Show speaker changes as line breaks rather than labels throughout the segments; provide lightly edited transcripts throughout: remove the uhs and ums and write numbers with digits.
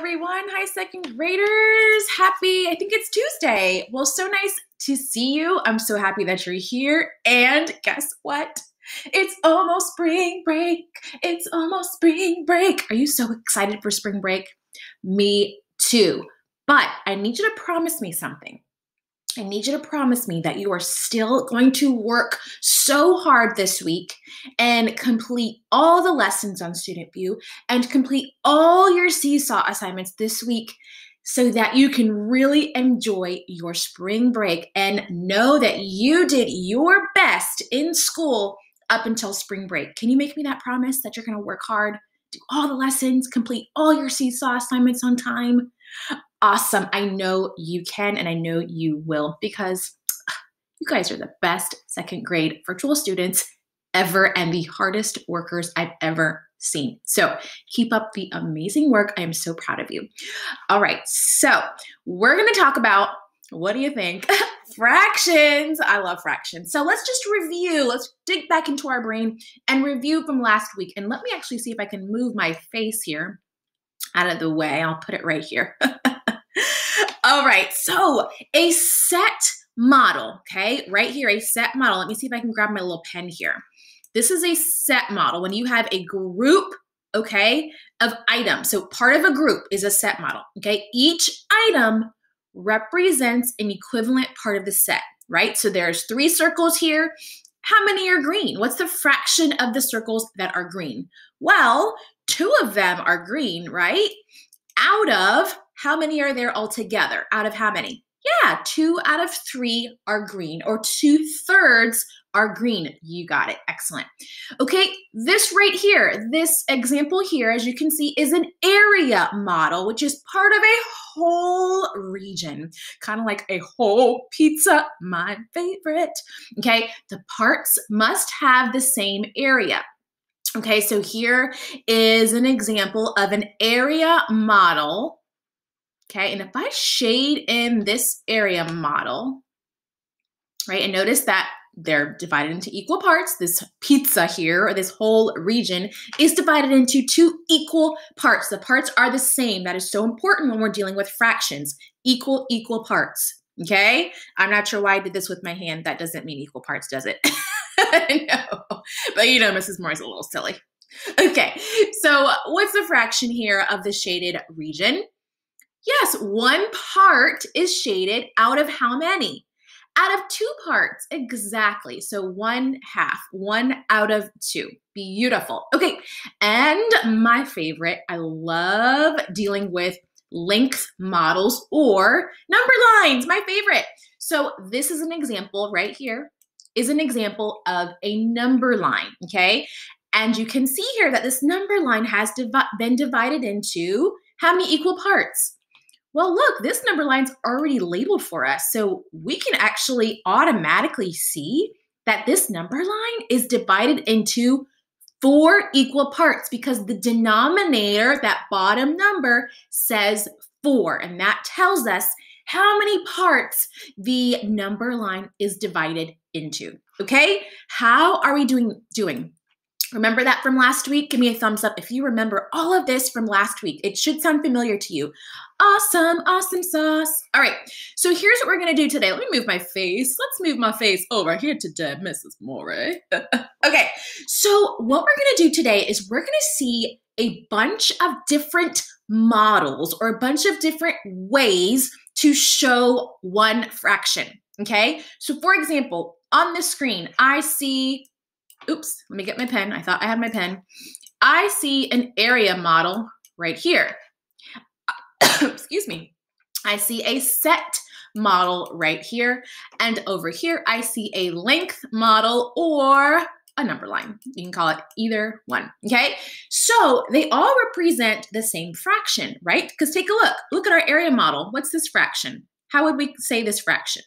everyone. Hi, second graders. I think it's Tuesday. Well, so nice to see you. I'm so happy that you're here. And guess what? It's almost spring break. It's almost spring break. Are you so excited for spring break? Me too. But I need you to promise me something. I need you to promise me that you are still going to work so hard this week and complete all the lessons on Student View and complete all your Seesaw assignments this week so that you can really enjoy your spring break and know that you did your best in school up until spring break. Can you make me that promise that you're going to work hard, do all the lessons, complete all your Seesaw assignments on time? Awesome. I know you can, and I know you will, because you guys are the best second grade virtual students ever and the hardest workers I've ever seen. So keep up the amazing work. I am so proud of you. All right. So we're going to talk about, what do you think? Fractions. I love fractions. So let's just review. Let's dig back into our brain and review from last week. And let me actually see if I can move my face here out of the way. I'll put it right here. All right, so a set model, okay, right here, a set model. Let me see if I can grab my little pen here. This is a set model when you have a group, okay, of items. So part of a group is a set model, okay? Each item represents an equivalent part of the set, right? So there's 3 circles here. How many are green? What's the fraction of the circles that are green? Well, 2 of them are green, right? Out of, how many are there altogether? Out of how many? Yeah, 2 out of 3 are green, or 2/3 are green. You got it. Excellent. Okay, this right here, this example here, as you can see, is an area model, which is part of a whole region, kind of like a whole pizza, my favorite. Okay, the parts must have the same area. Okay, so here is an example of an area model. Okay, and if I shade in this area model, right, and notice that they're divided into equal parts. This pizza here, or this whole region, is divided into 2 equal parts. The parts are the same. That is so important when we're dealing with fractions. Equal parts, okay? I'm not sure why I did this with my hand. That doesn't mean equal parts, does it? No, but you know, Mrs. Moore's a little silly. Okay, so what's the fraction here of the shaded region? Yes, 1 part is shaded out of how many? Out of 2 parts, exactly. So 1/2, 1 out of 2. Beautiful. Okay, and my favorite, I love dealing with length models or number lines, my favorite. So this is an example right here, is an example of a number line, okay? And you can see here that this number line has been divided into how many equal parts? Well, look, this number line's already labeled for us, so we can actually automatically see that this number line is divided into 4 equal parts because the denominator, that bottom number, says 4, and that tells us how many parts the number line is divided into, okay? How are we doing? Remember that from last week? Give me a thumbs up if you remember all of this from last week. It should sound familiar to you. Awesome, awesome sauce. All right, so here's what we're gonna do today. Let me move my face. Let's move my face over here today, Mrs. Moore. Okay, so what we're gonna do today is we're gonna see a bunch of different models or a bunch of different ways to show one fraction, okay? So for example, on the screen, I see, oops, let me get my pen. I thought I had my pen. I see an area model right here. Excuse me. I see a set model right here. And over here, I see a length model or a number line. You can call it either one, okay? So they all represent the same fraction, right? Because take a look. Look at our area model. What's this fraction? How would we say this fraction?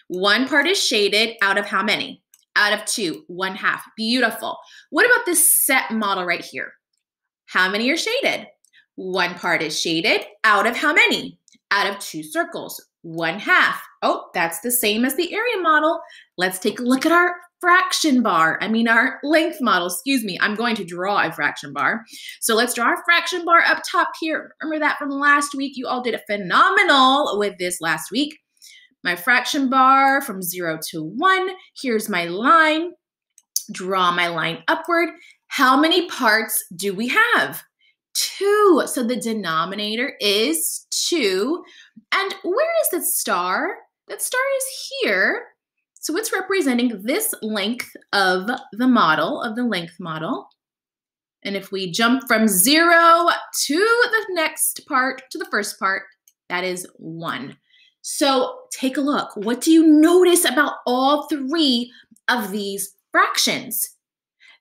1 part is shaded out of how many? Out of 2, 1/2. Beautiful. What about this set model right here? How many are shaded? 1 part is shaded out of how many? Out of 2 circles, 1/2. Oh, that's the same as the area model. Let's take a look at our fraction bar. Our length model, excuse me. I'm going to draw a fraction bar. So let's draw our fraction bar up top here. Remember that from last week? You all did phenomenal with this last week. My fraction bar from 0 to 1. Here's my line. Draw my line upward. How many parts do we have? 2. So the denominator is 2. And where is the star? That star is here. So it's representing this length of the model, of the length model. And if we jump from 0 to the next part, to the first part, that is 1. So take a look. What do you notice about all 3 of these fractions?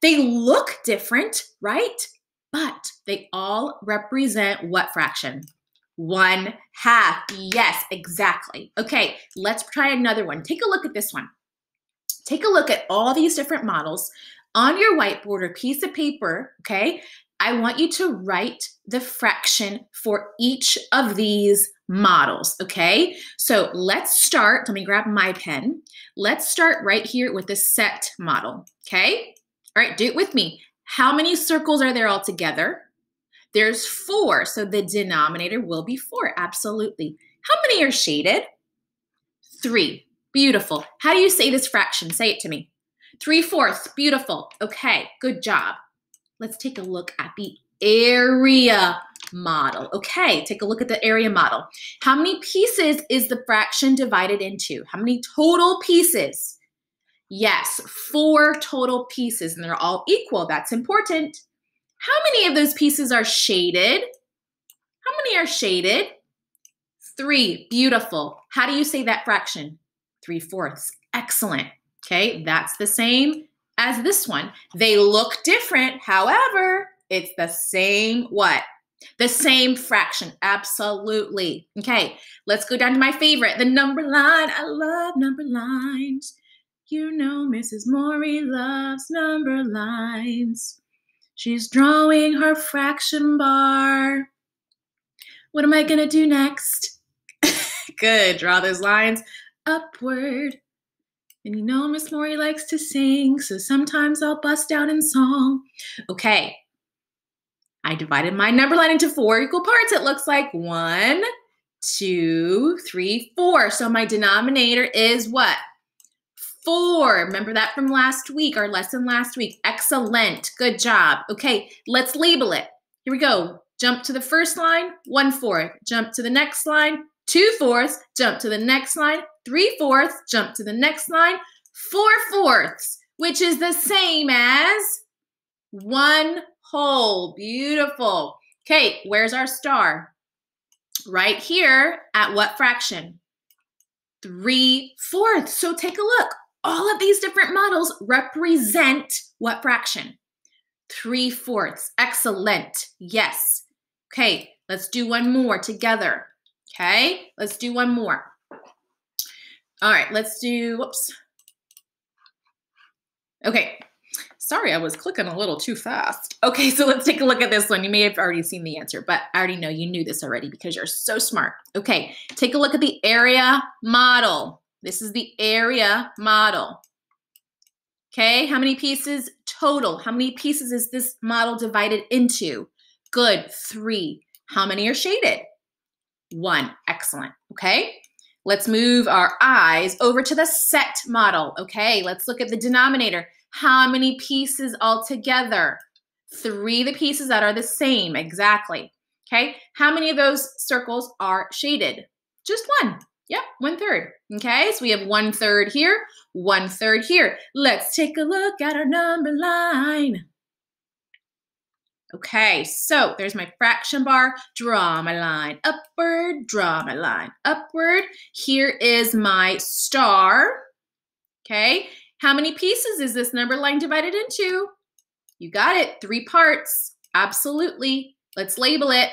They look different, right? But they all represent what fraction? 1/2. Yes, exactly. Okay, let's try another one. Take a look at this one. Take a look at all these different models on your whiteboard or piece of paper, okay? I want you to write the fraction for each of these models, okay? So let's start, let me grab my pen. Let's start right here with the set model, okay? All right, do it with me. How many circles are there all together? There's 4, so the denominator will be 4, absolutely. How many are shaded? 3, beautiful. How do you say this fraction? Say it to me. 3/4, beautiful. Okay, good job. Let's take a look at the area model. Okay, take a look at the area model. How many pieces is the fraction divided into? How many total pieces? Yes, 4 total pieces, and they're all equal. That's important. How many of those pieces are shaded? How many are shaded? 3, beautiful. How do you say that fraction? 3/4, excellent. Okay, that's the same as this one. They look different, however, it's the same what? The same fraction, absolutely. Okay, let's go down to my favorite, the number line. I love number lines. You know Mrs. Maury loves number lines. She's drawing her fraction bar. What am I gonna do next? Good, draw those lines upward. And you know Miss Maury likes to sing, so sometimes I'll bust out in song. Okay, I divided my number line into 4 equal parts. It looks like 1, 2, 3, 4. So my denominator is what? 4. Remember that from last week, our lesson last week. Excellent, good job. Okay, let's label it. Here we go. Jump to the first line, 1/4. Jump to the next line, 2/4. Jump to the next line, 3/4. Jump to the next line, 4/4, which is the same as 1/2. Beautiful. Okay, where's our star? Right here at what fraction? 3/4. So take a look. All of these different models represent what fraction? 3/4. Excellent. Yes. Okay, let's do one more together. Okay, let's do one more. All right, let's do, whoops. Okay, sorry, I was clicking a little too fast. Okay, so let's take a look at this one. You may have already seen the answer, but I already know you knew this already because you're so smart. Okay, take a look at the area model. This is the area model. Okay, how many pieces total? How many pieces is this model divided into? Good, 3. How many are shaded? 1, excellent, okay? Let's move our eyes over to the set model, okay? Let's look at the denominator. How many pieces altogether? 3 of the pieces that are the same, exactly, okay? How many of those circles are shaded? Just 1. Yep, 1/3. Okay, so we have 1/3 here, 1/3 here. Let's take a look at our number line. Okay, so there's my fraction bar. Draw my line upward, draw my line upward. Here is my star. Okay, how many pieces is this number line divided into? You got it, 3 parts. Absolutely. Let's label it.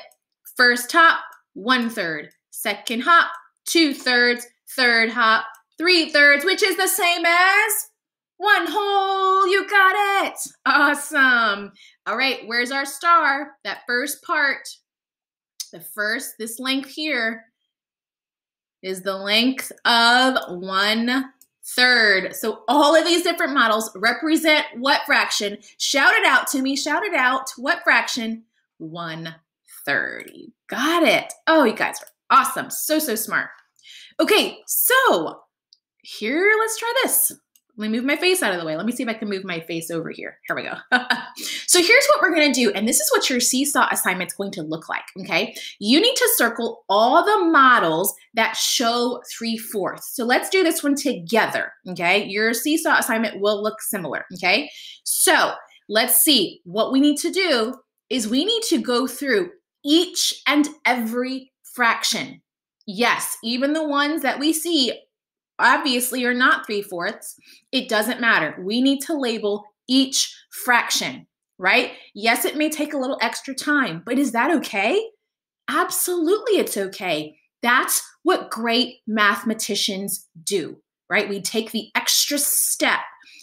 First hop, 1/3. Second hop, 2/3, third hop, 3/3, which is the same as 1/2. You got it. Awesome. All right, where's our star? That first part, this length here is the length of 1/2. third. So all of these different models represent what fraction? Shout it out to me. Shout it out. What fraction? 1/3. You got it. Oh, you guys are awesome. So, so smart. Okay, so here, let's try this. Let me move my face out of the way. Let me see if I can move my face over here. Here we go. So here's what we're going to do, and this is what your Seesaw assignment's going to look like, okay? You need to circle all the models that show 3/4. So let's do this one together, okay? Your Seesaw assignment will look similar, okay? So let's see. What we need to do is we need to go through each and every fraction. Yes, even the ones that we see obviously are not 3/4. It doesn't matter. We need to label each fraction, right? Yes, it may take a little extra time, but is that okay? Absolutely, it's okay. That's what great mathematicians do, right? We take the extra step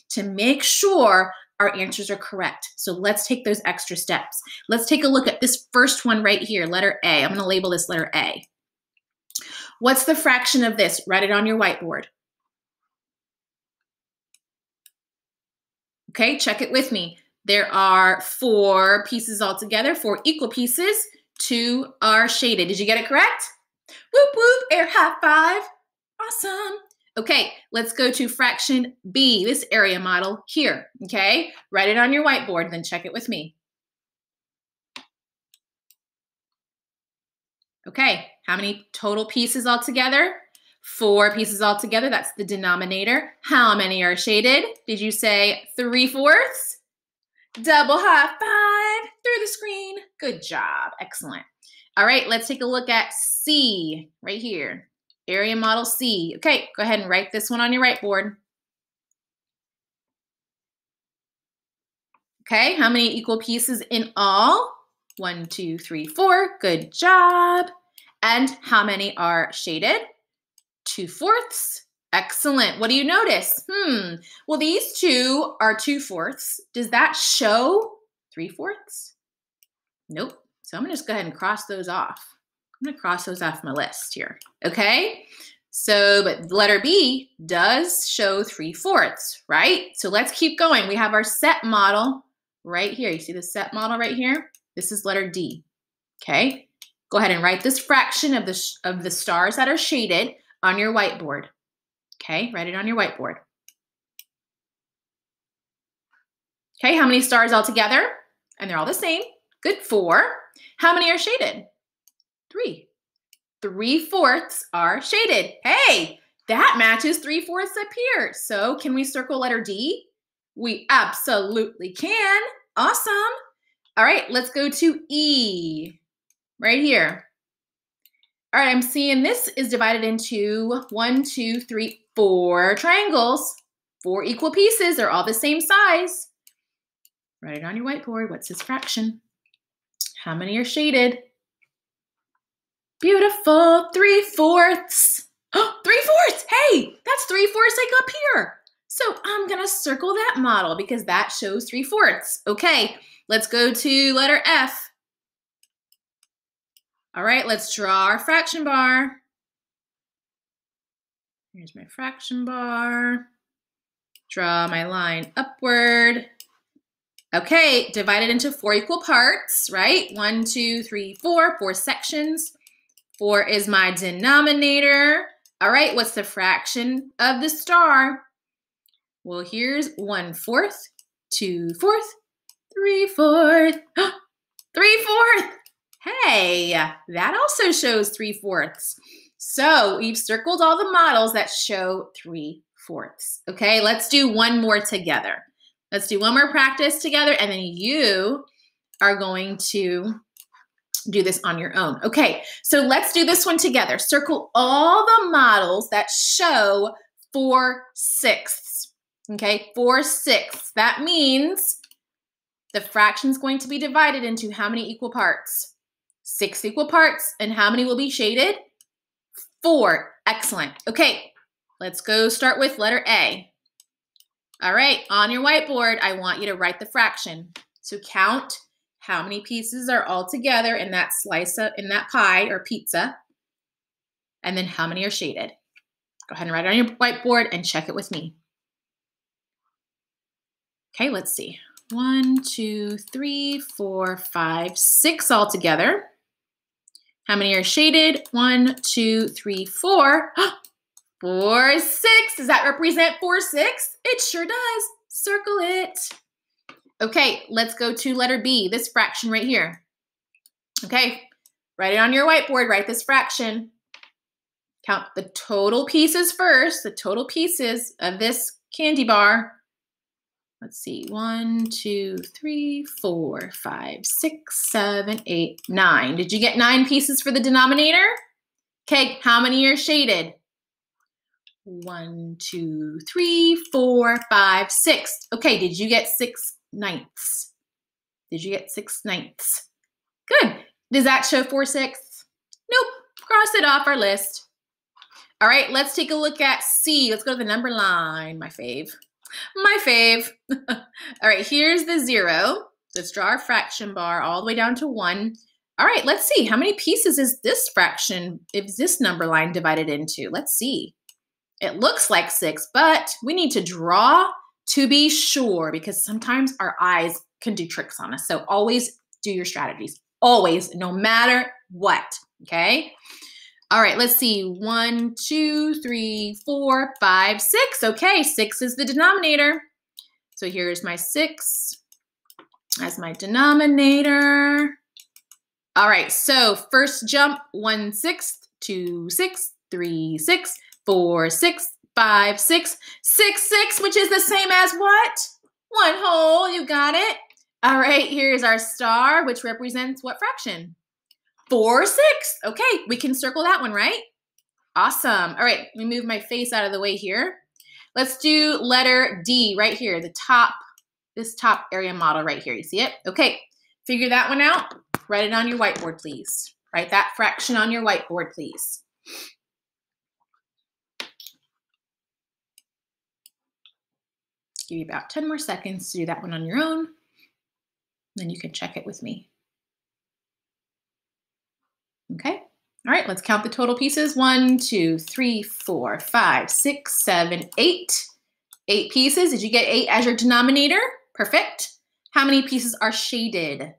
to make sure our answers are correct. So let's take those extra steps. Let's take a look at this first one right here, letter A. I'm going to label this letter A. What's the fraction of this? Write it on your whiteboard. Okay, check it with me. There are 4 pieces altogether, 4 equal pieces. 2 are shaded. Did you get it correct? Whoop, whoop, air high five. Awesome. Okay, let's go to fraction B, this area model here, okay? Write it on your whiteboard, then check it with me. Okay, how many total pieces altogether? 4 pieces altogether, that's the denominator. How many are shaded? Did you say 3/4? Double high five through the screen. Good job, excellent. All right, let's take a look at C right here. Area model C. Okay, go ahead and write this one on your whiteboard. Okay, how many equal pieces in all? 1, 2, 3, 4. Good job. And how many are shaded? 2/4. Excellent. What do you notice? Well, these 2 are 2/4. Does that show 3/4? Nope. So I'm going to just go ahead and cross those off. I'm going to cross those off my list here. Okay. So, but letter B does show 3/4, right? So let's keep going. We have our set model right here. You see the set model right here? This is letter D. Okay. Go ahead and write this fraction of the stars that are shaded on your whiteboard. Okay, write it on your whiteboard. Okay, how many stars altogether? And they're all the same. Good, 4. How many are shaded? 3. 3/4 are shaded. Hey, that matches 3/4 up here. So can we circle letter D? We absolutely can. Awesome. All right, let's go to E right here. All right, I'm seeing this is divided into 1, 2, 3, 4 triangles. 4 equal pieces. They're all the same size. Write it on your whiteboard. What's this fraction? How many are shaded? Beautiful. 3/4. Oh, 3/4. Hey, that's 3/4 like up here. So I'm going to circle that model because that shows 3/4. Okay, let's go to letter F. All right, let's draw our fraction bar. Here's my fraction bar. Draw my line upward. Okay, divide it into 4 equal parts, right? 1, 2, 3, 4, 4 sections. 4 is my denominator. All right, what's the fraction of the star? Well, here's 1/4, 2/4, 3/4. 3/4. Hey, that also shows 3/4. So we've circled all the models that show 3/4. Okay, let's do one more together. Let's do one more practice together, and then you are going to do this on your own. Okay, so let's do this one together. Circle all the models that show 4/6. Okay, 4/6. That means the fraction is going to be divided into how many equal parts? 6 equal parts. And how many will be shaded? 4. Excellent. Okay, let's go start with letter A. All right, on your whiteboard, I want you to write the fraction. So count how many pieces are all together in that slice in that pie or pizza, and then how many are shaded. Go ahead and write it on your whiteboard and check it with me. Okay, let's see. 1, 2, 3, 4, 5, 6 all together. How many are shaded? 1, 2, 3, 4. 4, 6. Does that represent 4, 6? It sure does. Circle it. Okay, let's go to letter B, this fraction right here. Okay, write it on your whiteboard. Write this fraction. Count the total pieces first, the total pieces of this candy bar. Let's see, 1, 2, 3, 4, 5, 6, 7, 8, 9. Did you get 9 pieces for the denominator? Okay, how many are shaded? 1, 2, 3, 4, 5, 6. Okay, did you get 6/9? Did you get 6/9? Good. Does that show 4/6? Nope. Cross it off our list. All right, let's take a look at C. Let's go to the number line, my fave. My fave. All right, here's the 0. Let's draw our fraction bar all the way down to 1. All right, let's see. How many pieces is this fraction, is this number line divided into? Let's see. It looks like 6, but we need to draw to be sure because sometimes our eyes can do tricks on us. So always do your strategies. Always, no matter what, okay? All right, let's see. 1, 2, 3, 4, 5, 6. Okay, 6 is the denominator. So here's my 6 as my denominator. All right, so first jump, 1/6, 2/6, 3/6, 4/6, 5/6, 6/6, which is the same as what? 1 whole, you got it. All right, here's our star, which represents what fraction? 4/6. Okay, we can circle that one, right? Awesome. All right, let me move my face out of the way here. Let's do letter D right here, the top, this top area model right here. You see it? Okay, figure that one out. Write it on your whiteboard, please. Write that fraction on your whiteboard, please. Give you about 10 more seconds to do that one on your own. Then you can check it with me. Okay. All right, let's count the total pieces. 1, 2, 3, 4, 5, 6, 7, 8. 8 pieces. Did you get 8 as your denominator? Perfect. How many pieces are shaded?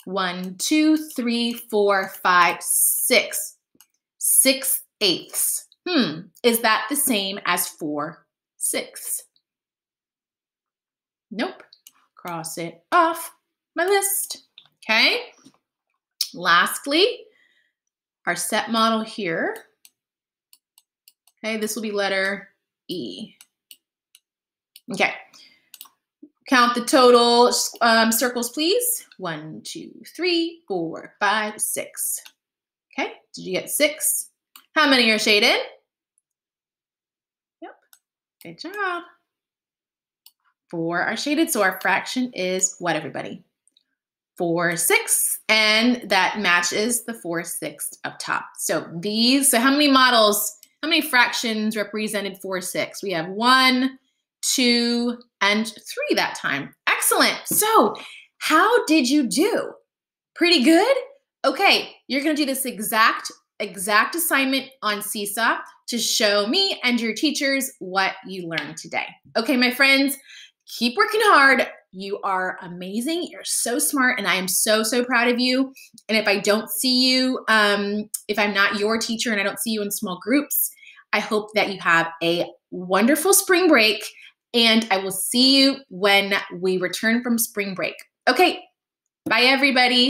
1, 2, 3, 4, 5, 6. 6/8. Is that the same as 4/6? Nope. Cross it off my list. Okay. Lastly, our set model here. Okay, this will be letter E. Okay. Count the total circles, please. 1, 2, 3, 4, 5, 6. Okay, did you get 6? How many are shaded? Yep, good job. 4 are shaded, so our fraction is what, everybody? 4/6, and that matches the 4/6 up top. So how many models, how many fractions represented 4/6? We have 1, 2, and 3 that time. Excellent. So how did you do? Pretty good? Okay, you're gonna do this exact assignment on Seesaw to show me and your teachers what you learned today. Okay, my friends, keep working hard. You are amazing. You're so smart, and I am so, so proud of you. And if I don't see you, if I'm not your teacher and I don't see you in small groups, I hope that you have a wonderful spring break, and I will see you when we return from spring break. Okay, bye, everybody.